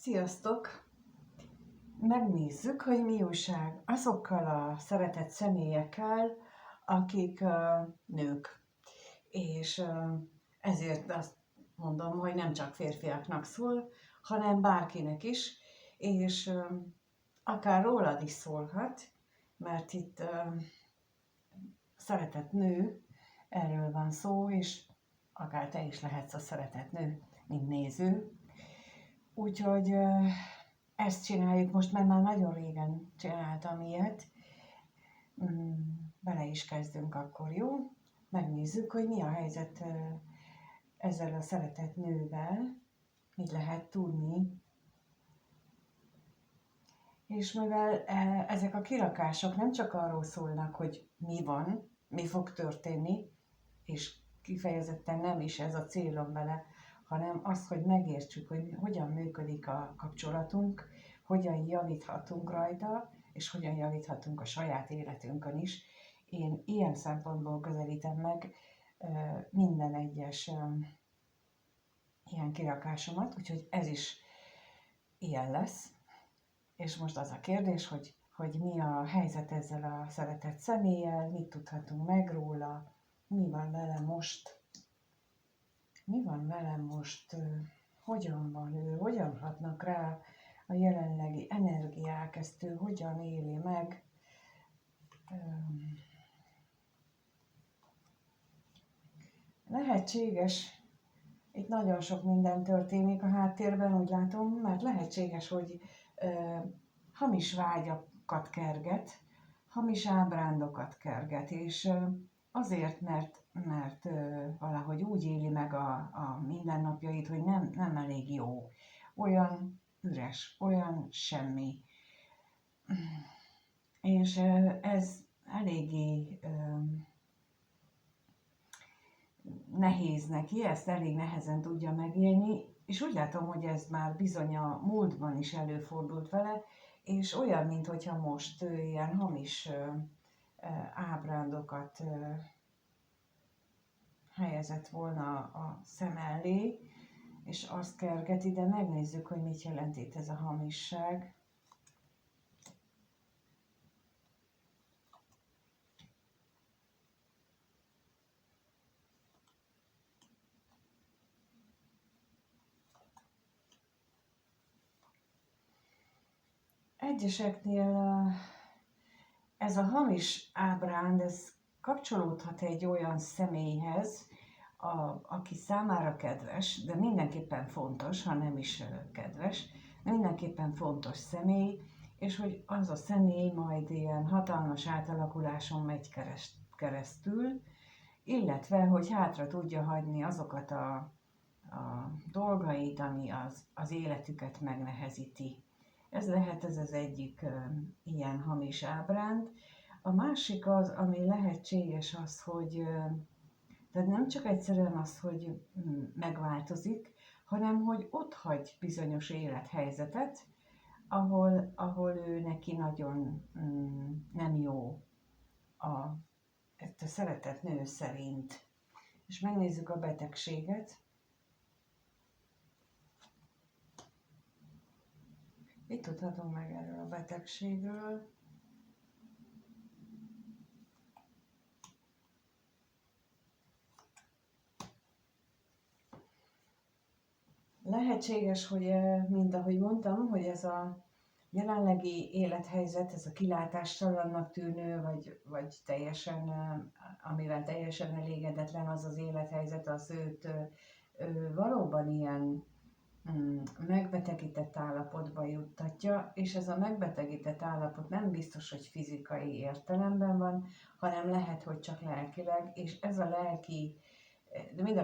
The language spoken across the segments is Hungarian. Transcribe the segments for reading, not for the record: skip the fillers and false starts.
Sziasztok! Megnézzük, hogy mi újság azokkal a szeretett személyekkel, akik nők. És ezért azt mondom, hogy nem csak férfiaknak szól, hanem bárkinek is, és akár rólad is szólhat, mert itt szeretett nő, erről van szó, és akár te is lehetsz a szeretett nő, mint néző. Úgyhogy ezt csináljuk most, mert már nagyon régen csináltam ilyet. Bele is kezdünk akkor, jó? Megnézzük, hogy mi a helyzet ezzel a szeretett nővel, mit lehet tudni. És mivel ezek a kirakások nem csak arról szólnak, hogy mi van, mi fog történni, és kifejezetten nem is ez a célom vele, hanem az, hogy megértsük, hogy hogyan működik a kapcsolatunk, hogyan javíthatunk rajta, és hogyan javíthatunk a saját életünkön is. Én ilyen szempontból közelítem meg minden egyes ilyen kirakásomat, úgyhogy ez is ilyen lesz. És most az a kérdés, hogy mi a helyzet ezzel a szeretett személlyel, mit tudhatunk meg róla, mi van vele most, hogyan van ő, hogyan hatnak rá a jelenlegi energiák, ezt ő hogyan éli meg. Lehetséges, itt nagyon sok minden történik a háttérben, úgy látom, mert lehetséges, hogy hamis vágyakat kerget, hamis ábrándokat kerget, és azért, mert valahogy úgy éli meg a mindennapjait, hogy nem elég jó, olyan üres, olyan semmi. És ez eléggé nehéz neki, ezt elég nehezen tudja megélni, és úgy látom, hogy ez már bizony a múltban is előfordult vele, és olyan, mintha most ilyen hamis ábrándokat helyezett volna a szem elé, és azt kergeti, de megnézzük, hogy mit jelent itt ez a hamisság. Egyeseknél ez a hamis ábránd, ez kapcsolódhat egy olyan személyhez, aki számára kedves, de mindenképpen fontos, ha nem is kedves, mindenképpen fontos személy, és hogy az a személy majd ilyen hatalmas átalakuláson megy keresztül, illetve, hogy hátra tudja hagyni azokat a dolgait, ami az életüket megnehezíti. Ez lehet ez az egyik ilyen hamis ábránd. A másik az, ami lehetséges az, hogy tehát nem csak egyszerűen az, hogy megváltozik, hanem hogy ott hagy bizonyos élethelyzetet, ahol ő neki nagyon nem jó ezt a szeretett nő szerint. És megnézzük a betegséget. Mit tudhatunk meg erről a betegségről? Lehetséges, hogy, mint ahogy mondtam, hogy ez a jelenlegi élethelyzet, ez a kilátástalannak tűnő, vagy teljesen, amivel teljesen elégedetlen az az élethelyzet, az őt valóban ilyen megbetegített állapotba juttatja, és ez a megbetegített állapot nem biztos, hogy fizikai értelemben van, hanem lehet, hogy csak lelkileg, és ez a lelki, de mind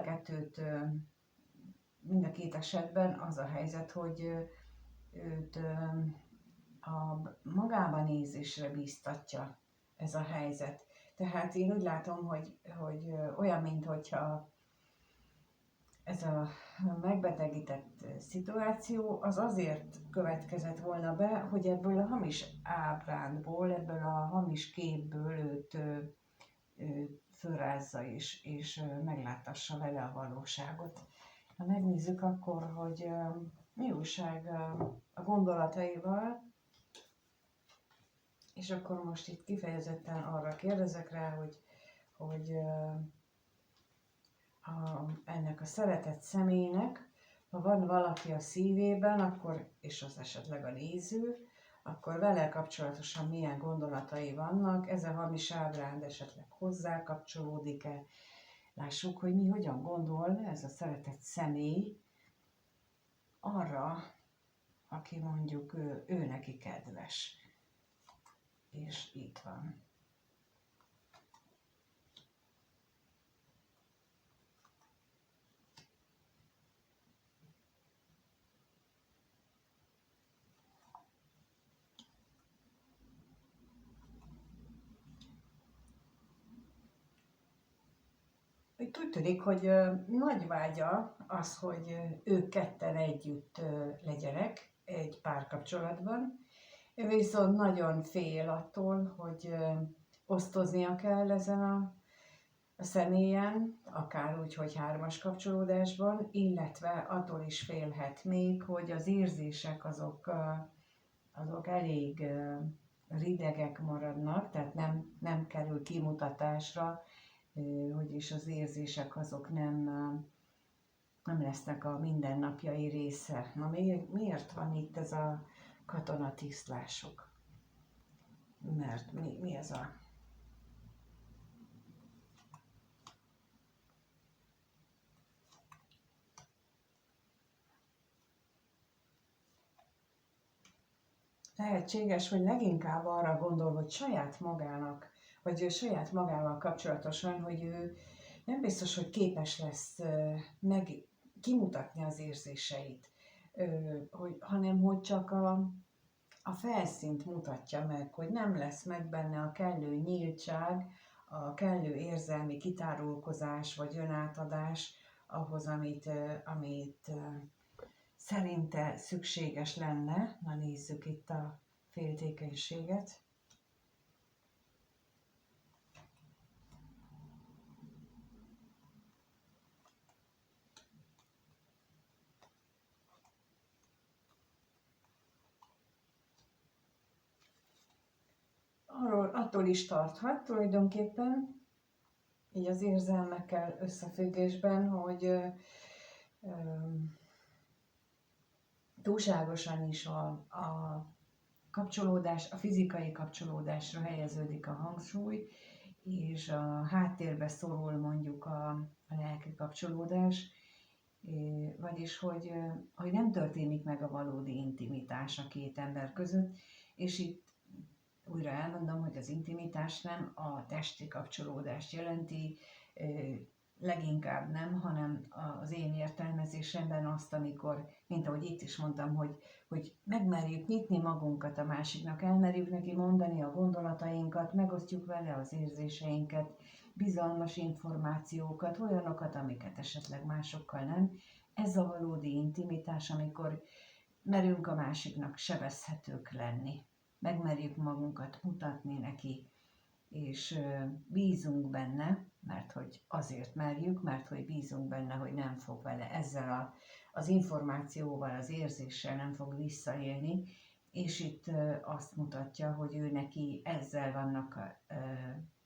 a két esetben az a helyzet, hogy őt a magába nézésre bíztatja ez a helyzet. Tehát én úgy látom, hogy olyan, mintha ez a megbetegített szituáció az azért következett volna be, hogy ebből a hamis ábrándból, ebből a hamis képből őt fölrázza és megláttassa vele a valóságot. Ha megnézzük akkor, hogy mi újság a gondolataival, és akkor most itt kifejezetten arra kérdezek rá, hogy ennek a szeretett személynek, ha van valaki a szívében, akkor, és az esetleg a néző, akkor vele kapcsolatosan milyen gondolatai vannak, ez a hamis ábránd esetleg hozzá kapcsolódik-e, lássuk, hogy mi hogyan gondol ez a szeretett személy arra, aki mondjuk ő neki kedves. És itt van. Itt úgy tűnik, hogy nagy vágya az, hogy ők ketten együtt legyenek egy párkapcsolatban. Ő viszont nagyon fél attól, hogy osztoznia kell ezen a személyen, akár úgy, hogy hármas kapcsolódásban, illetve attól is félhet még, hogy az érzések azok elég ridegek maradnak, tehát nem kerül kimutatásra, hogy is az érzések azok nem lesznek a mindennapjai része. Na miért van itt ez a katonatisztlások? Mert mi ez a... Lehetséges, hogy leginkább arra gondol, hogy saját magának, vagy ő saját magával kapcsolatosan, hogy ő nem biztos, hogy képes lesz meg kimutatni az érzéseit, hanem hogy csak a felszínt mutatja meg, hogy nem lesz meg benne a kellő nyíltság, a kellő érzelmi kitárulkozás vagy önátadás ahhoz, amit szerinte szükséges lenne. Na nézzük itt a féltékenységet. Attól is tarthat tulajdonképpen, így az érzelmekkel összefüggésben, hogy túlságosan is a kapcsolódás, a fizikai kapcsolódásra helyeződik a hangsúly, és a háttérbe szorul mondjuk a lelki kapcsolódás, vagyis hogy nem történik meg a valódi intimitás a két ember között, és itt újra elmondom, hogy az intimitás nem a testi kapcsolódást jelenti, leginkább nem, hanem az én értelmezésemben azt, amikor, mint ahogy itt is mondtam, hogy megmerjük nyitni magunkat a másiknak, elmerjük neki mondani a gondolatainkat, megosztjuk vele az érzéseinket, bizalmas információkat, olyanokat, amiket esetleg másokkal nem. Ez a valódi intimitás, amikor merünk a másiknak sebezhetők lenni, megmerjük magunkat mutatni neki, és bízunk benne, mert hogy azért merjük, mert hogy bízunk benne, hogy nem fog vele ezzel az információval, az érzéssel nem fog visszaélni, és itt azt mutatja, hogy ő neki ezzel vannak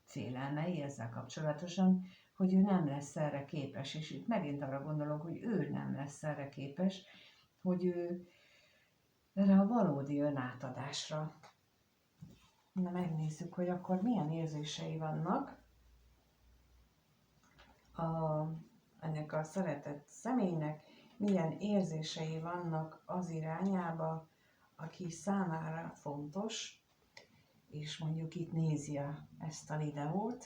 félelmei, ezzel kapcsolatosan, hogy ő nem lesz erre képes, és itt megint arra gondolok, hogy ő nem lesz erre képes, hogy ő erre a valódi önátadásra. Na megnézzük, hogy akkor milyen érzései vannak ennek a szeretett személynek, milyen érzései vannak az irányába, aki számára fontos, és mondjuk itt nézi ezt a videót.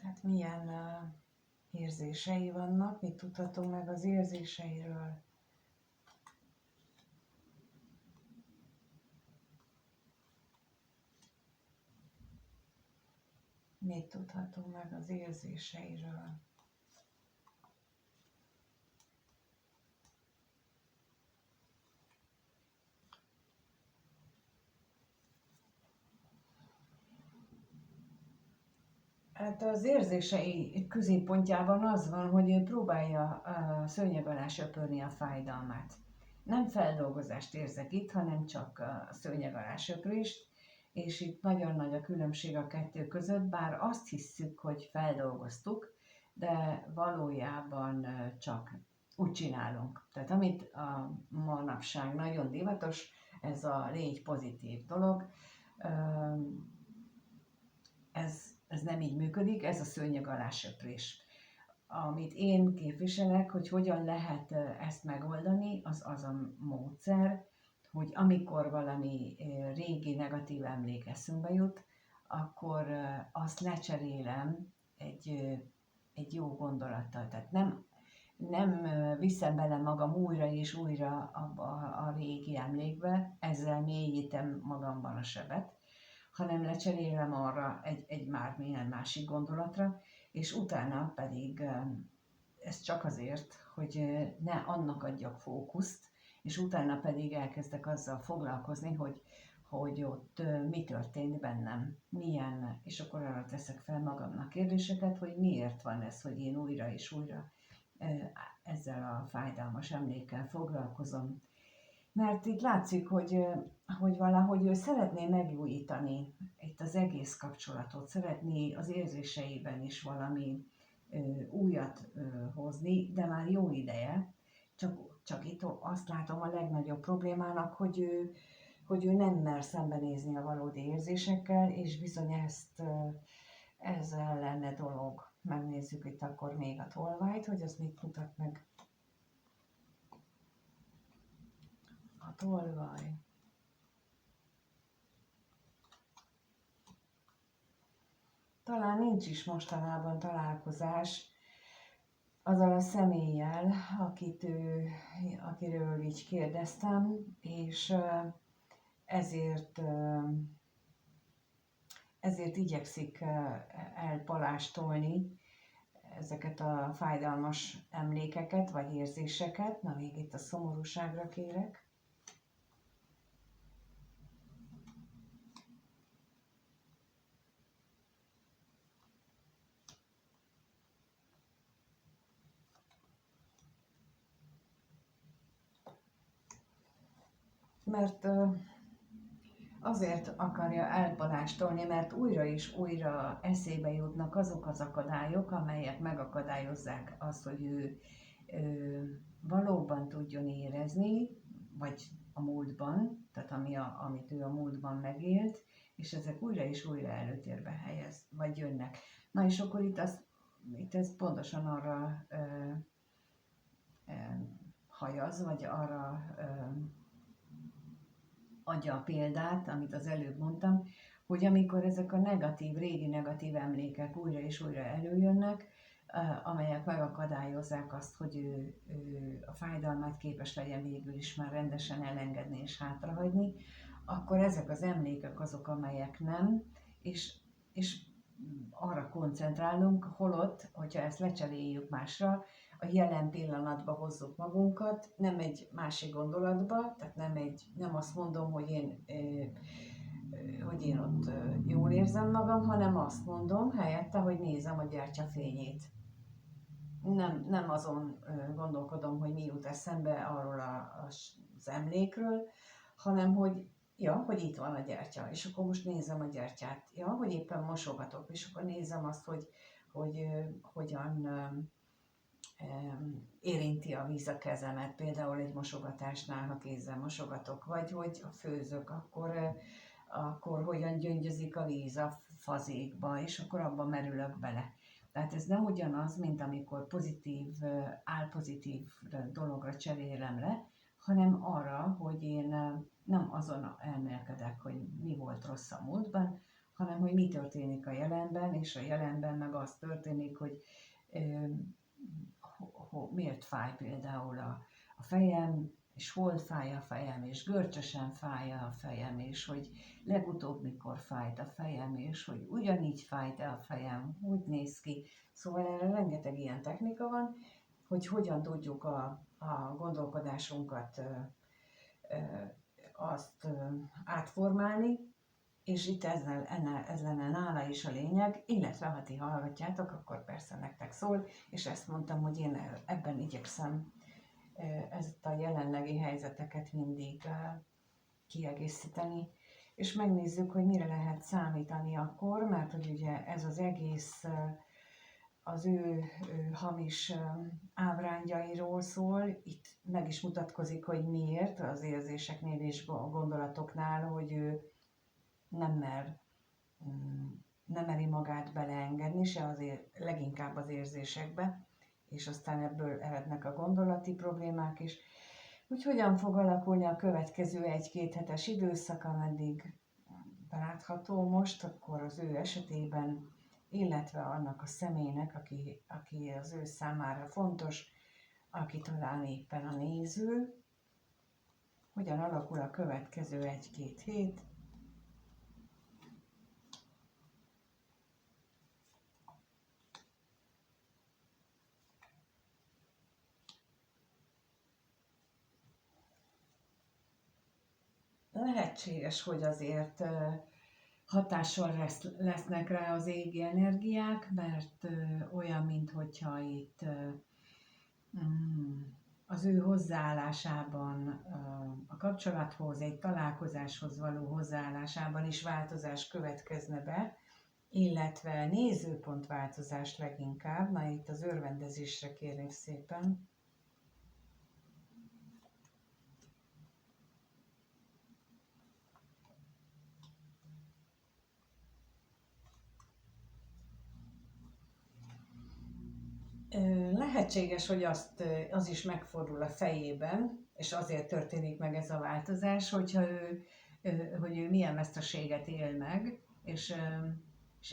Tehát milyen érzései vannak, mit tudhatunk meg az érzéseiről. Mit tudhatunk meg az érzéseiről? Hát az érzései középpontjában az van, hogy ő próbálja a szőnyeg alá söpörni a fájdalmát. Nem feldolgozást érzek itt, hanem csak a szőnyeg alá söprést, és itt nagyon nagy a különbség a kettő között, bár azt hisszük, hogy feldolgoztuk, de valójában csak úgy csinálunk. Tehát amit a manapság nagyon divatos, ez a légy pozitív dolog, ez nem így működik, ez a szőnyeg alá söprés. Amit én képviselek, hogy hogyan lehet ezt megoldani, az a módszer, hogy amikor valami régi negatív emlék eszünkbe jut, akkor azt lecserélem egy jó gondolattal. Tehát nem viszem bele magam újra és újra abba a régi emlékbe, ezzel mélyítem magamban a sebet, hanem lecserélem arra egy mármilyen másik gondolatra, és utána pedig ez csak azért, hogy ne annak adjak fókuszt, és utána pedig elkezdek azzal foglalkozni, hogy ott mi történt bennem, milyen, és akkor arra teszek fel magamnak kérdéseket, hogy miért van ez, hogy én újra és újra ezzel a fájdalmas emlékkel foglalkozom. Mert itt látszik, hogy valahogy ő szeretné megújítani itt az egész kapcsolatot, szeretné az érzéseiben is valami újat hozni, de már jó ideje. Csak itt azt látom a legnagyobb problémának, hogy ő nem mer szembenézni a valódi érzésekkel, és bizony ezzel lenne dolog. Megnézzük itt akkor még a tolvajt, hogy az mit mutat meg. A tolvaj. Talán nincs is mostanában találkozás azzal a személlyel, akiről így kérdeztem, és ezért igyekszik elpalástolni ezeket a fájdalmas emlékeket, vagy érzéseket. Na, még itt a szomorúságra kérek. Mert azért akarja elpalástolni, mert újra és újra eszébe jutnak azok az akadályok, amelyek megakadályozzák azt, hogy ő valóban tudjon érezni, vagy a múltban, tehát amit ő a múltban megélt, és ezek újra és újra előtérbe vagy jönnek. Na és akkor itt ez pontosan arra hajaz, vagy arra adja a példát, amit az előbb mondtam, hogy amikor ezek a régi negatív emlékek újra és újra előjönnek, amelyek megakadályozzák azt, hogy ő a fájdalmát képes legyen végül is már rendesen elengedni és hátrahagyni, akkor ezek az emlékek azok, amelyek nem, és arra koncentrálunk, holott, hogyha ezt lecseréljük másra, a jelen pillanatba hozzuk magunkat, nem egy másik gondolatba, tehát nem azt mondom, hogy én ott jól érzem magam, hanem azt mondom helyette, hogy nézem a gyertya fényét. Nem azon gondolkodom, hogy mi jut eszembe arról az emlékről, hanem hogy hogy itt van a gyertya, és akkor most nézem a gyertyát. Hogy éppen mosogatok, és akkor nézem azt, hogy hogyan érinti a víz a kezemet, például egy mosogatásnál, ha kézzel mosogatok, vagy hogy főzök, akkor hogyan gyöngyözik a víz a fazékba, és akkor abban merülök bele. Tehát ez nem ugyanaz, mint amikor álpozitív dologra cserélem le, hanem arra, hogy én nem azon elmélkedek, hogy mi volt rossz a múltban, hanem hogy mi történik a jelenben, és a jelenben meg az történik, hogy miért fáj például a fejem, és hol fáj a fejem, és görcsösen fáj a fejem, és hogy legutóbb mikor fájt a fejem, és hogy ugyanígy fájt-e a fejem, úgy néz ki. Szóval erre rengeteg ilyen technika van, hogy hogyan tudjuk a gondolkodásunkat azt átformálni, És itt ez lenne nála is a lényeg, illetve ha ti hallgatjátok, akkor persze nektek szól, és ezt mondtam, hogy én ebben igyekszem ezt a jelenlegi helyzeteket mindig kiegészíteni, és megnézzük, hogy mire lehet számítani akkor, mert hogy ugye ez az egész az ő hamis ábrándjairól szól. Itt meg is mutatkozik, hogy miért az érzéseknél és a gondolatoknál, hogy ő nem meri magát beleengedni, se azért leginkább az érzésekbe, és aztán ebből erednek a gondolati problémák is. Úgy hogyan fog alakulni a következő 1-2 hetes időszak, ameddig belátható most, akkor az ő esetében, illetve annak a személynek, aki az ő számára fontos, aki talán éppen a néző, hogyan alakul a következő 1-2 hét. Lehetséges, hogy azért hatással lesznek rá az égi energiák, mert olyan, minthogyha itt az ő hozzáállásában, a kapcsolathoz, egy találkozáshoz való hozzáállásában is változás következne be, illetve nézőpontváltozás leginkább. Na, itt az örvendezésre kérlek szépen. Lehetséges, hogy az is megfordul a fejében, és azért történik meg ez a változás, hogy ő milyen veszteséget él meg, és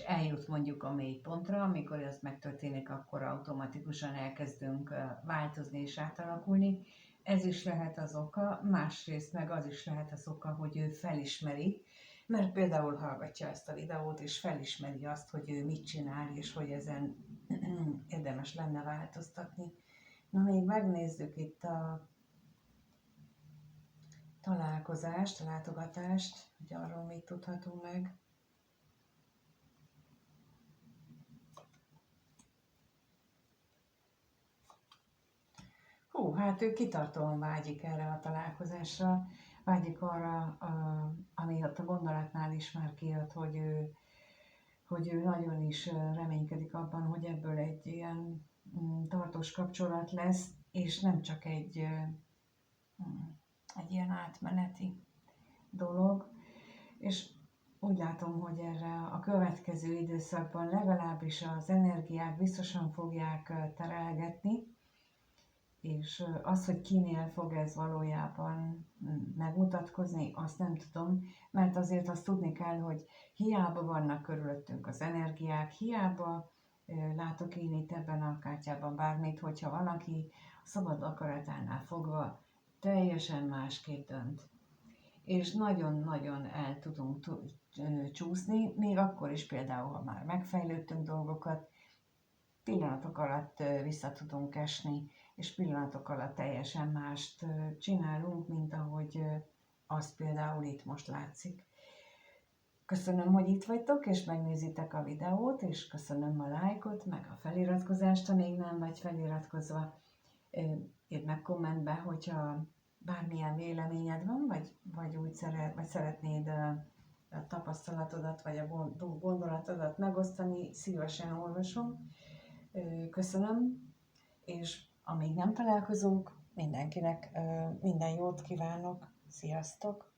eljut mondjuk a mélypontra, amikor ez megtörténik, akkor automatikusan elkezdünk változni és átalakulni. Ez is lehet az oka, másrészt meg az is lehet az oka, hogy ő felismeri, mert például hallgatja ezt a videót, és felismeri azt, hogy ő mit csinál, és hogy ezen érdemes lenne változtatni. Na, még megnézzük itt a találkozást, a látogatást, hogy arról mit tudhatunk meg. Hát ő kitartóan vágyik erre a találkozásra, vágyik arra, ami ott a gondolatnál is már kijött, hogy ő nagyon is reménykedik abban, hogy ebből egy ilyen tartós kapcsolat lesz, és nem csak egy ilyen átmeneti dolog. És úgy látom, hogy erre a következő időszakban legalábbis az energiák biztosan fogják terelgetni, és az, hogy kinél fog ez valójában megmutatkozni, azt nem tudom, mert azért azt tudni kell, hogy hiába vannak körülöttünk az energiák, hiába látok én itt ebben a kártyában bármit, hogyha valaki a szabad akaratánál fogva teljesen másképp dönt. És nagyon-nagyon el tudunk csúszni, még akkor is például, ha már megfejlődtünk dolgokat, pillanatok alatt vissza tudunk esni, és pillanatok alatt teljesen mást csinálunk, mint ahogy az például itt most látszik. Köszönöm, hogy itt vagytok, és megnézitek a videót, és köszönöm a lájkot, meg a feliratkozást, ha még nem vagy feliratkozva. Írd meg kommentbe, hogyha bármilyen véleményed van, vagy szeretnéd a tapasztalatodat, vagy a gondolatodat megosztani, szívesen olvasom. Köszönöm, és amíg nem találkozunk, mindenkinek minden jót kívánok, sziasztok!